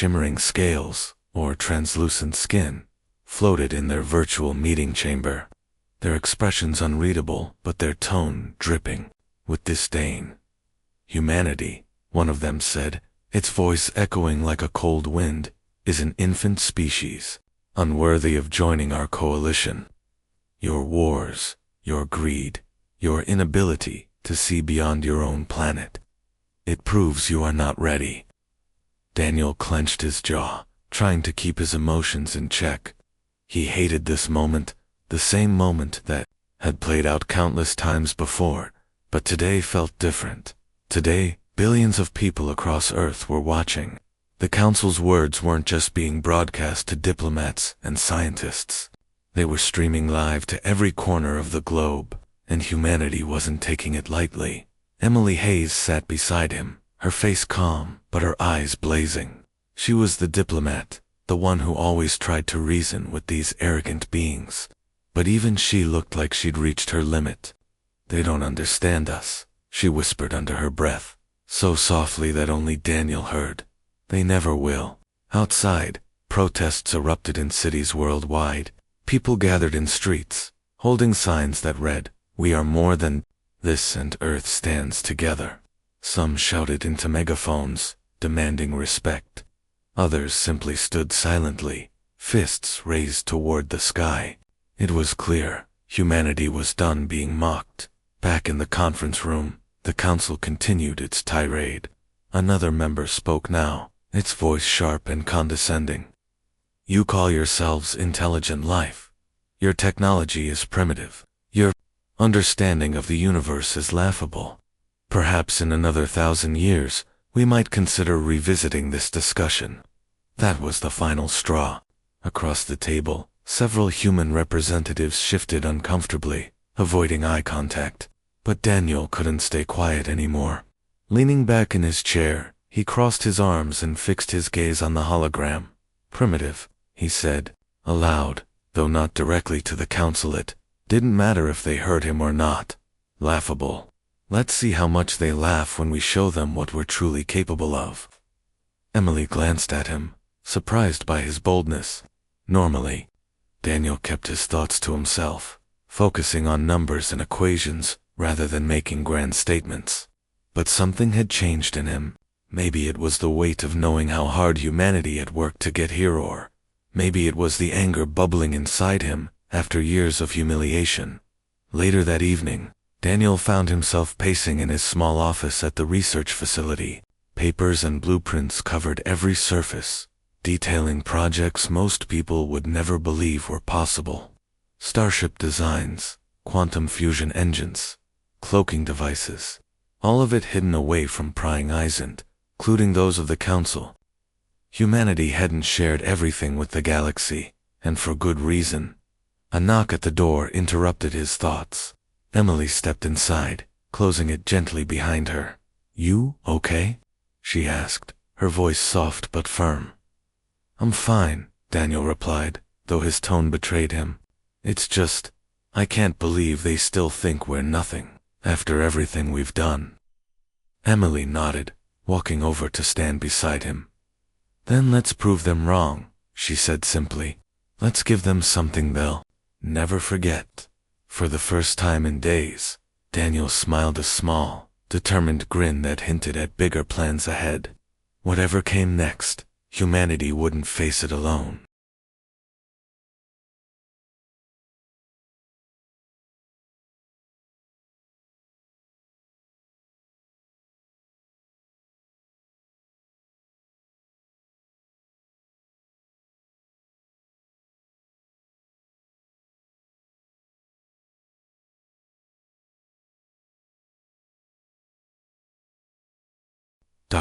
shimmering scales, or translucent skin, floated in their virtual meeting chamber, their expressions unreadable but their tone dripping with disdain. "Humanity," one of them said, its voice echoing like a cold wind, "is an infant species, unworthy of joining our coalition. Your wars, your greed, your inability to see beyond your own planet. It proves you are not ready." Daniel clenched his jaw, trying to keep his emotions in check. He hated this moment, the same moment that had played out countless times before, but today felt different. Today, billions of people across Earth were watching. The Council's words weren't just being broadcast to diplomats and scientists. They were streaming live to every corner of the globe, and humanity wasn't taking it lightly. Emily Hayes sat beside him, her face calm, but her eyes blazing. She was the diplomat, the one who always tried to reason with these arrogant beings. But even she looked like she'd reached her limit. "They don't understand us," she whispered under her breath, so softly that only Daniel heard. "They never will." Outside, protests erupted in cities worldwide. People gathered in streets, holding signs that read, "We are more than this and Earth stands together." Some shouted into megaphones, demanding respect. Others simply stood silently, fists raised toward the sky. It was clear, humanity was done being mocked. Back in the conference room, the council continued its tirade. Another member spoke now, its voice sharp and condescending. "You call yourselves intelligent life. Your technology is primitive. Your understanding of the universe is laughable. Perhaps in another 1,000 years, we might consider revisiting this discussion." That was the final straw. Across the table, several human representatives shifted uncomfortably, avoiding eye contact. But Daniel couldn't stay quiet anymore. Leaning back in his chair, he crossed his arms and fixed his gaze on the hologram. "Primitive," he said, aloud, though not directly to the council. It didn't matter if they heard him or not. "Laughable. Let's see how much they laugh when we show them what we're truly capable of." Emily glanced at him, surprised by his boldness. Normally, Daniel kept his thoughts to himself, focusing on numbers and equations rather than making grand statements. But something had changed in him. Maybe it was the weight of knowing how hard humanity had worked to get here, or maybe it was the anger bubbling inside him after years of humiliation. Later that evening, Daniel found himself pacing in his small office at the research facility. Papers and blueprints covered every surface, detailing projects most people would never believe were possible. Starship designs, quantum fusion engines, cloaking devices, all of it hidden away from prying eyes, including those of the Council. Humanity hadn't shared everything with the galaxy, and for good reason. A knock at the door interrupted his thoughts. Emily stepped inside, closing it gently behind her. "You okay?" she asked, her voice soft but firm. "I'm fine," Daniel replied, though his tone betrayed him. "It's just, I can't believe they still think we're nothing, after everything we've done." Emily nodded, walking over to stand beside him. "Then let's prove them wrong," she said simply. "Let's give them something they'll never forget." For the first time in days, Daniel smiled a small, determined grin that hinted at bigger plans ahead. Whatever came next, humanity wouldn't face it alone.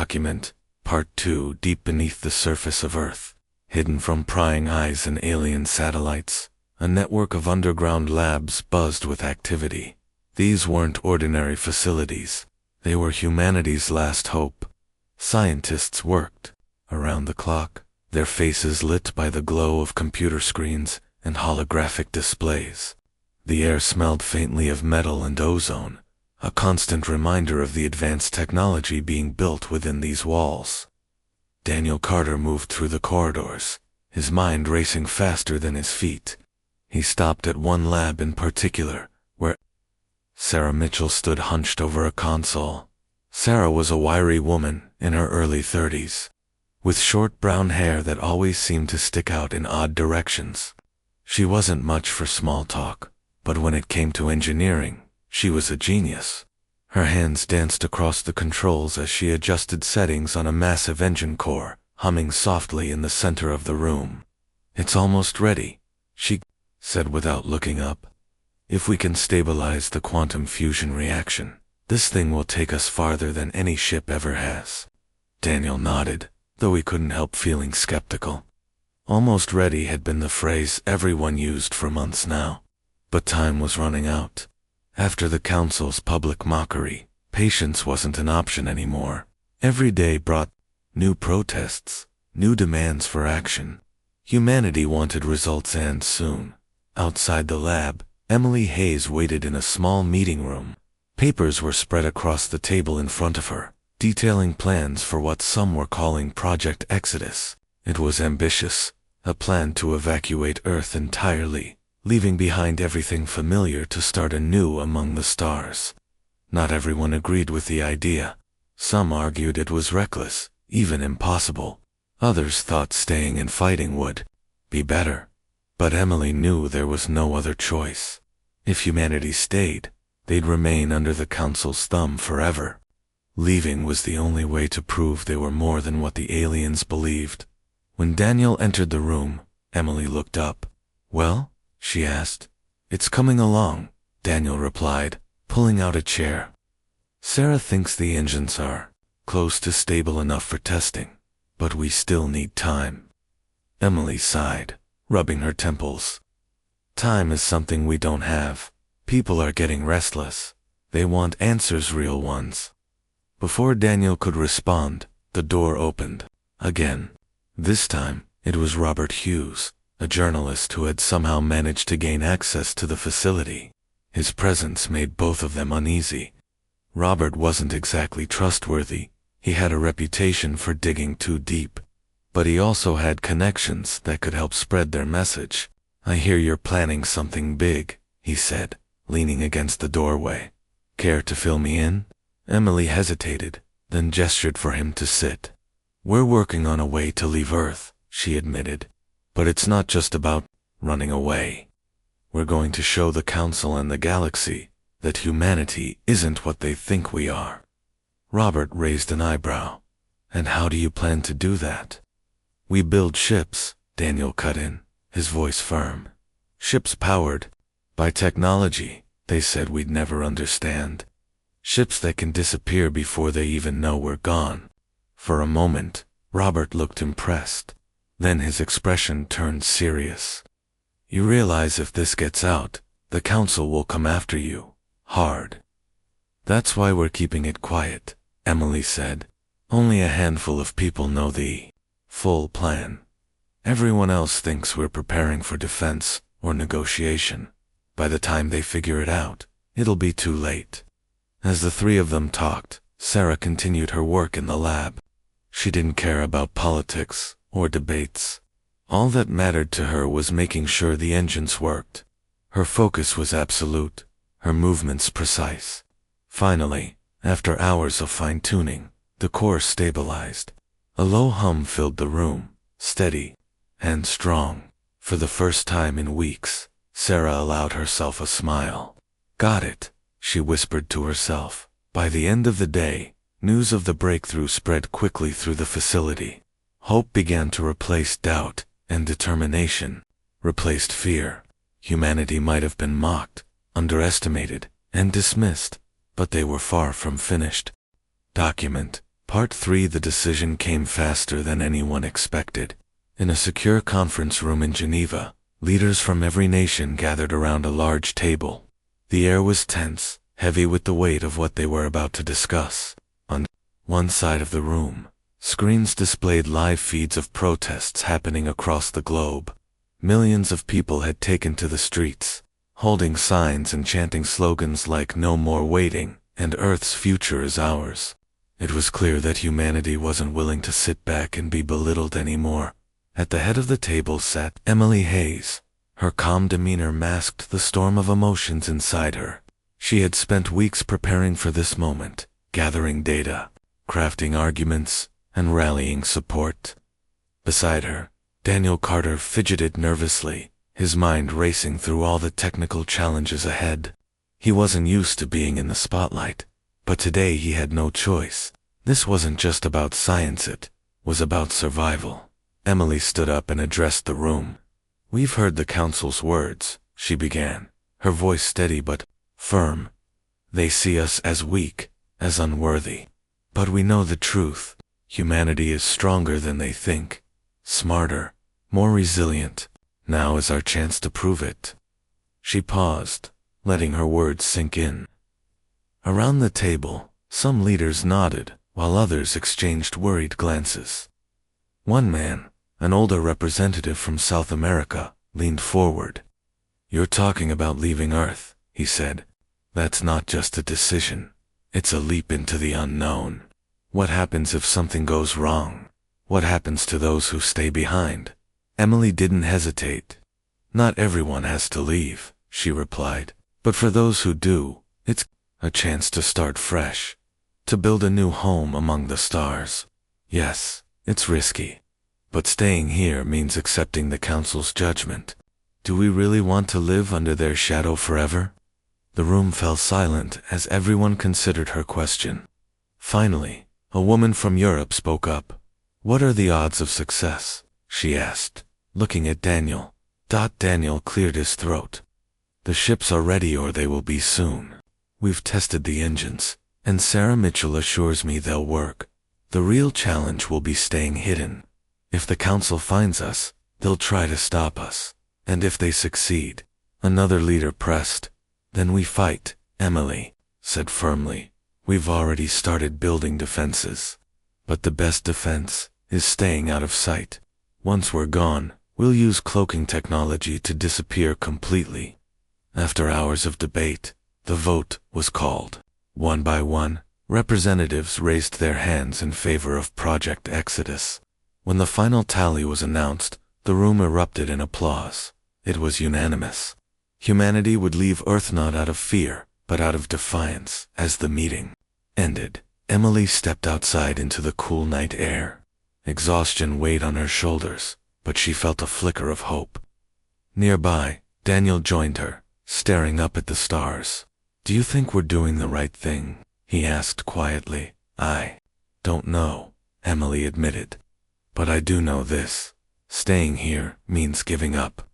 Document Part 2. Deep beneath the surface of Earth, hidden from prying eyes and alien satellites, a network of underground labs buzzed with activity. These weren't ordinary facilities. They were humanity's last hope. Scientists worked around the clock, their faces lit by the glow of computer screens and holographic displays. The air smelled faintly of metal and ozone, a constant reminder of the advanced technology being built within these walls. Daniel Carter moved through the corridors, his mind racing faster than his feet. He stopped at one lab in particular, where Sarah Mitchell stood hunched over a console. Sarah was a wiry woman in her early 30s, with short brown hair that always seemed to stick out in odd directions. She wasn't much for small talk, but when it came to engineering, she was a genius. Her hands danced across the controls as she adjusted settings on a massive engine core, humming softly in the center of the room. "It's almost ready," she said without looking up. "If we can stabilize the quantum fusion reaction, this thing will take us farther than any ship ever has." Daniel nodded, though he couldn't help feeling skeptical. Almost ready had been the phrase everyone used for months now. But time was running out. After the Council's public mockery, patience wasn't an option anymore. Every day brought new protests, new demands for action. Humanity wanted results, and soon. Outside the lab, Emily Hayes waited in a small meeting room. Papers were spread across the table in front of her, detailing plans for what some were calling Project Exodus. It was ambitious, a plan to evacuate Earth entirely, leaving behind everything familiar to start anew among the stars. Not everyone agreed with the idea. Some argued it was reckless, even impossible. Others thought staying and fighting would be better. But Emily knew there was no other choice. If humanity stayed, they'd remain under the Council's thumb forever. Leaving was the only way to prove they were more than what the aliens believed. When Daniel entered the room, Emily looked up. "Well?" she asked. "It's coming along," Daniel replied, pulling out a chair. "Sarah thinks the engines are close to stable enough for testing, but we still need time." Emily sighed, rubbing her temples. "Time is something we don't have. People are getting restless. They want answers, real ones." Before Daniel could respond, the door opened. Again. This time, it was Robert Hughes, a journalist who had somehow managed to gain access to the facility. His presence made both of them uneasy. Robert wasn't exactly trustworthy. He had a reputation for digging too deep. But he also had connections that could help spread their message. "I hear you're planning something big," he said, leaning against the doorway. "Care to fill me in?" Emily hesitated, then gestured for him to sit. "We're working on a way to leave Earth," she admitted. "But it's not just about running away. We're going to show the Council and the galaxy that humanity isn't what they think we are." Robert raised an eyebrow. "And how do you plan to do that?" "We build ships," Daniel cut in, his voice firm. "Ships powered by technology they said we'd never understand. Ships that can disappear before they even know we're gone." For a moment, Robert looked impressed. Then his expression turned serious. "You realize if this gets out, the Council will come after you. Hard." "That's why we're keeping it quiet," Emily said. "Only a handful of people know the full plan. Everyone else thinks we're preparing for defense or negotiation. By the time they figure it out, it'll be too late." As the three of them talked, Sarah continued her work in the lab. She didn't care about politics or debates. All that mattered to her was making sure the engines worked. Her focus was absolute, her movements precise. Finally, after hours of fine-tuning, the core stabilized. A low hum filled the room, steady and strong. For the first time in weeks, Sarah allowed herself a smile. "Got it," she whispered to herself. By the end of the day, news of the breakthrough spread quickly through the facility. Hope began to replace doubt, and determination replaced fear. Humanity might have been mocked, underestimated, and dismissed, but they were far from finished. Document Part 3. The decision came faster than anyone expected. In a secure conference room in Geneva, leaders from every nation gathered around a large table. The air was tense, heavy with the weight of what they were about to discuss. On one side of the room, screens displayed live feeds of protests happening across the globe. Millions of people had taken to the streets, holding signs and chanting slogans like "No more waiting" and "Earth's future is ours." It was clear that humanity wasn't willing to sit back and be belittled anymore. At the head of the table sat Emily Hayes. Her calm demeanor masked the storm of emotions inside her. She had spent weeks preparing for this moment, gathering data, crafting arguments, and rallying support. Beside her, Daniel Carter fidgeted nervously, his mind racing through all the technical challenges ahead. He wasn't used to being in the spotlight, but today he had no choice. This wasn't just about science, it was about survival. Emily stood up and addressed the room. "We've heard the Council's words," she began, her voice steady but firm. "They see us as weak, as unworthy. But we know the truth. Humanity is stronger than they think, smarter, more resilient. Now is our chance to prove it." She paused, letting her words sink in. Around the table, some leaders nodded, while others exchanged worried glances. One man, an older representative from South America, leaned forward. "You're talking about leaving Earth," he said. "That's not just a decision. It's a leap into the unknown. What happens if something goes wrong? What happens to those who stay behind?" Emily didn't hesitate. "Not everyone has to leave," she replied. "But for those who do, it's a chance to start fresh, to build a new home among the stars. Yes, it's risky, but staying here means accepting the Council's judgment. Do we really want to live under their shadow forever?" The room fell silent as everyone considered her question. Finally, a woman from Europe spoke up. "What are the odds of success?" she asked, looking at Daniel. Daniel cleared his throat. "The ships are ready, or they will be soon. We've tested the engines, and Sarah Mitchell assures me they'll work. The real challenge will be staying hidden. If the Council finds us, they'll try to stop us. And if they succeed," another leader pressed. "Then we fight," Emily said firmly. "We've already started building defenses. But the best defense is staying out of sight. Once we're gone, we'll use cloaking technology to disappear completely." After hours of debate, the vote was called. One by one, representatives raised their hands in favor of Project Exodus. When the final tally was announced, the room erupted in applause. It was unanimous. Humanity would leave Earth not out of fear, but out of defiance. As the meeting ended, Emily stepped outside into the cool night air. Exhaustion weighed on her shoulders, but she felt a flicker of hope. Nearby, Daniel joined her, staring up at the stars. "Do you think we're doing the right thing?" he asked quietly. "I don't know," Emily admitted. "But I do know this. Staying here means giving up.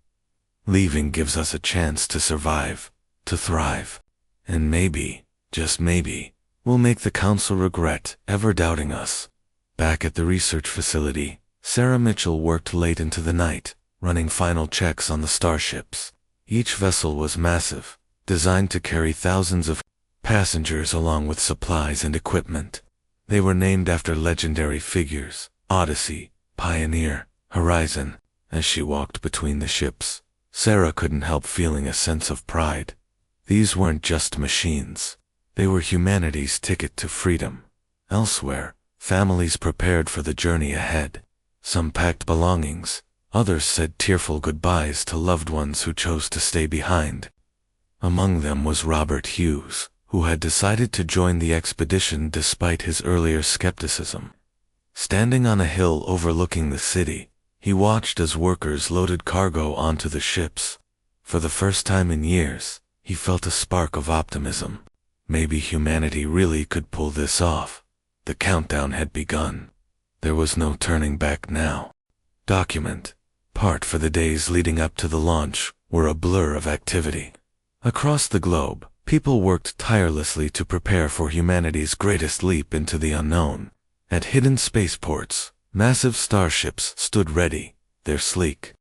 Leaving gives us a chance to survive, to thrive. And maybe, just maybe, we'll make the Council regret ever doubting us." Back at the research facility, Sarah Mitchell worked late into the night, running final checks on the starships. Each vessel was massive, designed to carry thousands of passengers along with supplies and equipment. They were named after legendary figures: Odyssey, Pioneer, Horizon. As she walked between the ships, Sarah couldn't help feeling a sense of pride. These weren't just machines. They were humanity's ticket to freedom. Elsewhere, families prepared for the journey ahead. Some packed belongings, others said tearful goodbyes to loved ones who chose to stay behind. Among them was Robert Hughes, who had decided to join the expedition despite his earlier skepticism. Standing on a hill overlooking the city, he watched as workers loaded cargo onto the ships. For the first time in years, he felt a spark of optimism. Maybe humanity really could pull this off. The countdown had begun. There was no turning back now. Document, part for the days leading up to the launch, were a blur of activity. Across the globe, people worked tirelessly to prepare for humanity's greatest leap into the unknown. At hidden spaceports, massive starships stood ready, their sleek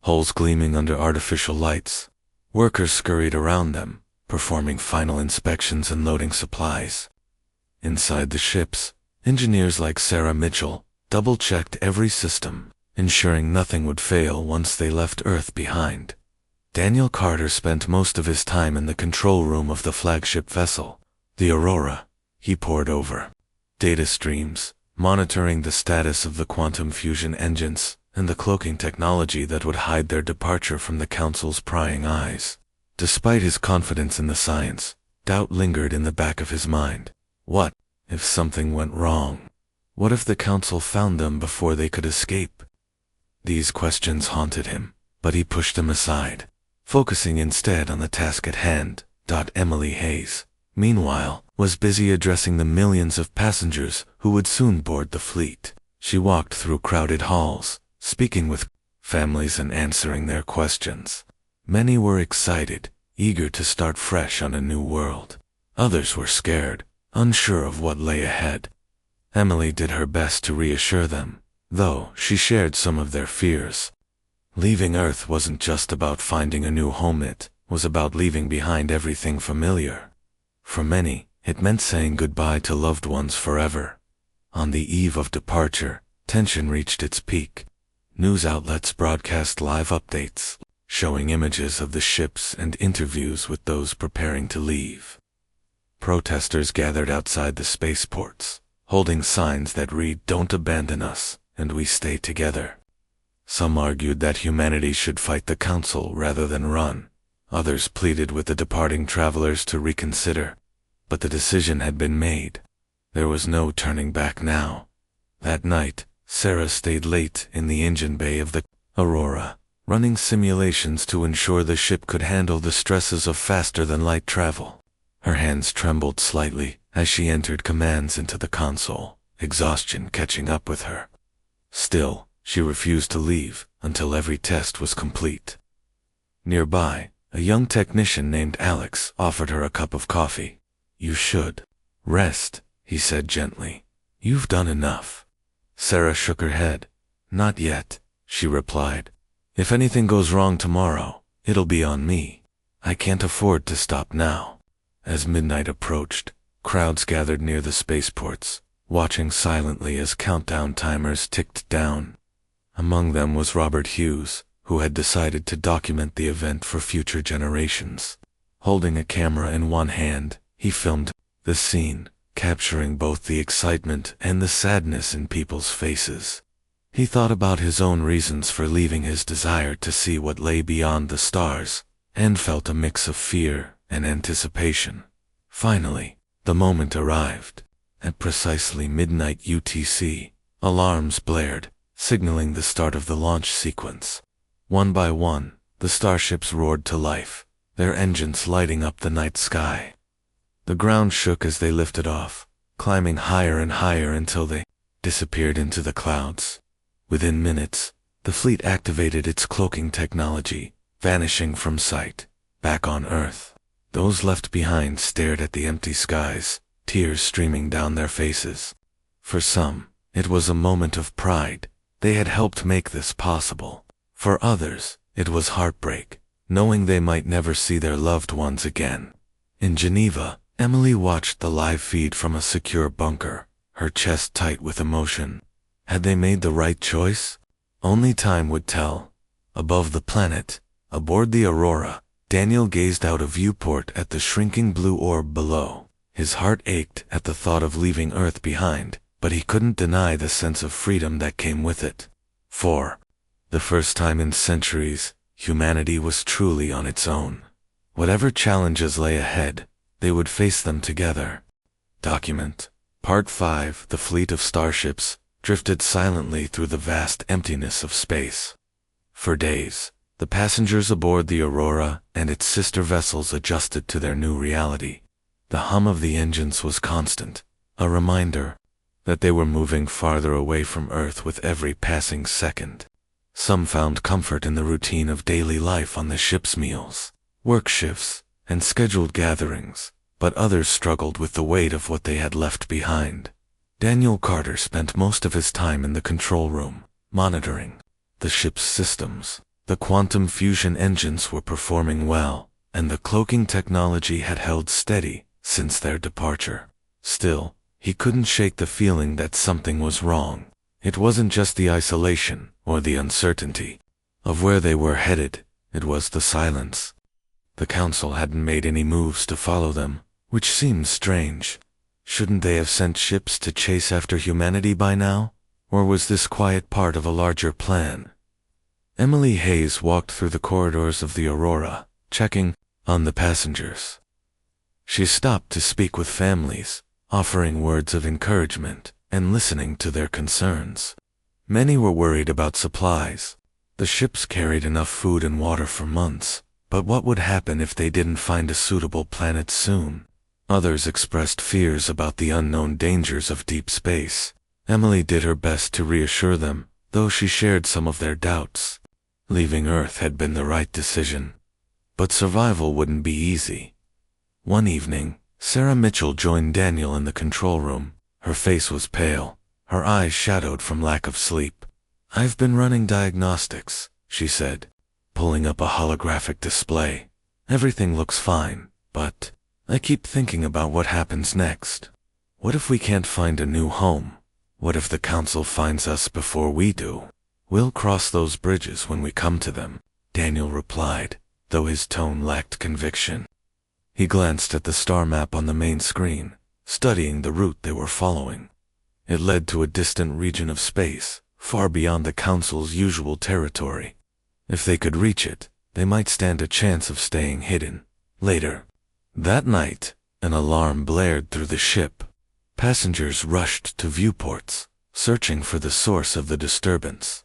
hulls gleaming under artificial lights. Workers scurried around them, performing final inspections and loading supplies. Inside the ships, engineers like Sarah Mitchell double-checked every system, ensuring nothing would fail once they left Earth behind. Daniel Carter spent most of his time in the control room of the flagship vessel, the Aurora. He pored over data streams, monitoring the status of the quantum fusion engines, and the cloaking technology that would hide their departure from the Council's prying eyes. Despite his confidence in the science, doubt lingered in the back of his mind. What if something went wrong? What if the Council found them before they could escape? These questions haunted him, but he pushed them aside, focusing instead on the task at hand. Emily Hayes, meanwhile, was busy addressing the millions of passengers who would soon board the fleet. She walked through crowded halls, speaking with families and answering their questions. Many were excited, eager to start fresh on a new world. Others were scared, unsure of what lay ahead. Emily did her best to reassure them, though she shared some of their fears. Leaving Earth wasn't just about finding a new home, it was about leaving behind everything familiar. For many, it meant saying goodbye to loved ones forever. On the eve of departure, tension reached its peak. News outlets broadcast live updates, showing images of the ships and interviews with those preparing to leave. Protesters gathered outside the spaceports, holding signs that read, "Don't abandon us, and we stay together." Some argued that humanity should fight the Council rather than run. Others pleaded with the departing travelers to reconsider. But the decision had been made. There was no turning back now. That night, Sarah stayed late in the engine bay of the Aurora, running simulations to ensure the ship could handle the stresses of faster-than-light travel. Her hands trembled slightly as she entered commands into the console, exhaustion catching up with her. Still, she refused to leave until every test was complete. Nearby, a young technician named Alex offered her a cup of coffee. "You should rest," he said gently. "You've done enough." Sarah shook her head. "Not yet," she replied. "If anything goes wrong tomorrow, it'll be on me. I can't afford to stop now." As midnight approached, crowds gathered near the spaceports, watching silently as countdown timers ticked down. Among them was Robert Hughes, who had decided to document the event for future generations. Holding a camera in one hand, he filmed the scene, capturing both the excitement and the sadness in people's faces. He thought about his own reasons for leaving, his desire to see what lay beyond the stars, and felt a mix of fear and anticipation. Finally, the moment arrived. At precisely midnight UTC, alarms blared, signaling the start of the launch sequence. One by one, the starships roared to life, their engines lighting up the night sky. The ground shook as they lifted off, climbing higher and higher until they disappeared into the clouds. Within minutes, the fleet activated its cloaking technology, vanishing from sight, back on Earth. Those left behind stared at the empty skies, tears streaming down their faces. For some, it was a moment of pride. They had helped make this possible. For others, it was heartbreak, knowing they might never see their loved ones again. In Geneva, Emily watched the live feed from a secure bunker, her chest tight with emotion. Had they made the right choice? Only time would tell. Above the planet, aboard the Aurora, Daniel gazed out a viewport at the shrinking blue orb below. His heart ached at the thought of leaving Earth behind, but he couldn't deny the sense of freedom that came with it. For the first time in centuries, humanity was truly on its own. Whatever challenges lay ahead, they would face them together. Document. Part 5. The fleet of starships drifted silently through the vast emptiness of space. For days, the passengers aboard the Aurora and its sister vessels adjusted to their new reality. The hum of the engines was constant, a reminder that they were moving farther away from Earth with every passing second. Some found comfort in the routine of daily life on the ship's meals, work shifts, and scheduled gatherings, but others struggled with the weight of what they had left behind. Daniel Carter spent most of his time in the control room, monitoring the ship's systems. The quantum fusion engines were performing well, and the cloaking technology had held steady since their departure. Still, he couldn't shake the feeling that something was wrong. It wasn't just the isolation or the uncertainty of where they were headed, it was the silence. The Council hadn't made any moves to follow them, which seemed strange. Shouldn't they have sent ships to chase after humanity by now? Or was this quiet part of a larger plan? Emily Hayes walked through the corridors of the Aurora, checking on the passengers. She stopped to speak with families, offering words of encouragement and listening to their concerns. Many were worried about supplies. The ships carried enough food and water for months, but what would happen if they didn't find a suitable planet soon? Others expressed fears about the unknown dangers of deep space. Emily did her best to reassure them, though she shared some of their doubts. Leaving Earth had been the right decision, but survival wouldn't be easy. One evening, Sarah Mitchell joined Daniel in the control room. Her face was pale, her eyes shadowed from lack of sleep. "I've been running diagnostics," she said, pulling up a holographic display. "Everything looks fine, but I keep thinking about what happens next. What if we can't find a new home? What if the Council finds us before we do? We'll cross those bridges when we come to them," Daniel replied, though his tone lacked conviction. He glanced at the star map on the main screen, studying the route they were following. It led to a distant region of space, far beyond the Council's usual territory. If they could reach it, they might stand a chance of staying hidden. Later that night, an alarm blared through the ship. Passengers rushed to viewports, searching for the source of the disturbance.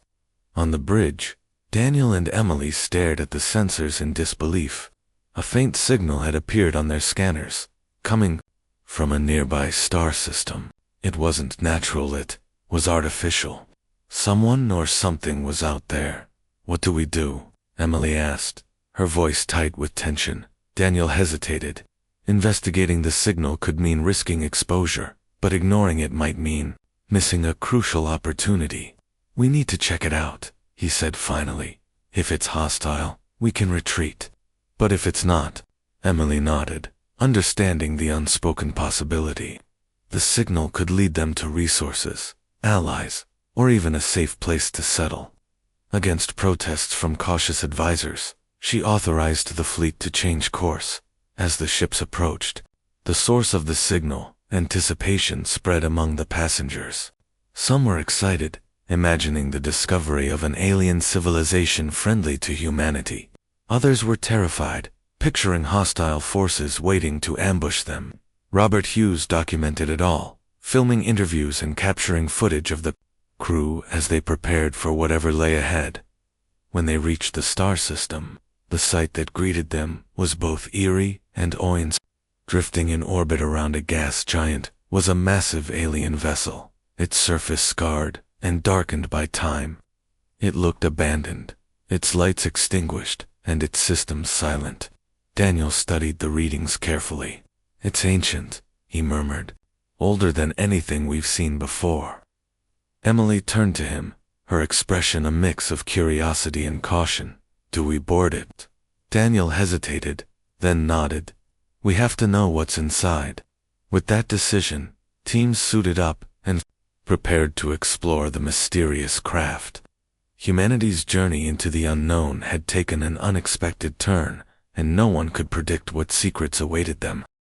On the bridge, Daniel and Emily stared at the sensors in disbelief. A faint signal had appeared on their scanners, coming from a nearby star system. It wasn't natural, it was artificial. Someone or something was out there. "What do we do?" Emily asked, her voice tight with tension. Daniel hesitated. Investigating the signal could mean risking exposure, but ignoring it might mean missing a crucial opportunity. "We need to check it out," he said finally. "If it's hostile, we can retreat. But if it's not," Emily nodded, understanding the unspoken possibility. The signal could lead them to resources, allies, or even a safe place to settle. Against protests from cautious advisors, she authorized the fleet to change course. As the ships approached the source of the signal, anticipation spread among the passengers. Some were excited, imagining the discovery of an alien civilization friendly to humanity. Others were terrified, picturing hostile forces waiting to ambush them. Robert Hughes documented it all, filming interviews and capturing footage of the crew as they prepared for whatever lay ahead. When they reached the star system, the sight that greeted them was both eerie and awe-inspiring. Drifting in orbit around a gas giant was a massive alien vessel, its surface scarred and darkened by time. It looked abandoned, its lights extinguished and its systems silent. Daniel studied the readings carefully. "It's ancient," he murmured, "older than anything we've seen before." Emily turned to him, her expression a mix of curiosity and caution. "Do we board it?" Daniel hesitated, then nodded. "We have to know what's inside." With that decision, teams suited up and prepared to explore the mysterious craft. Humanity's journey into the unknown had taken an unexpected turn, and no one could predict what secrets awaited them.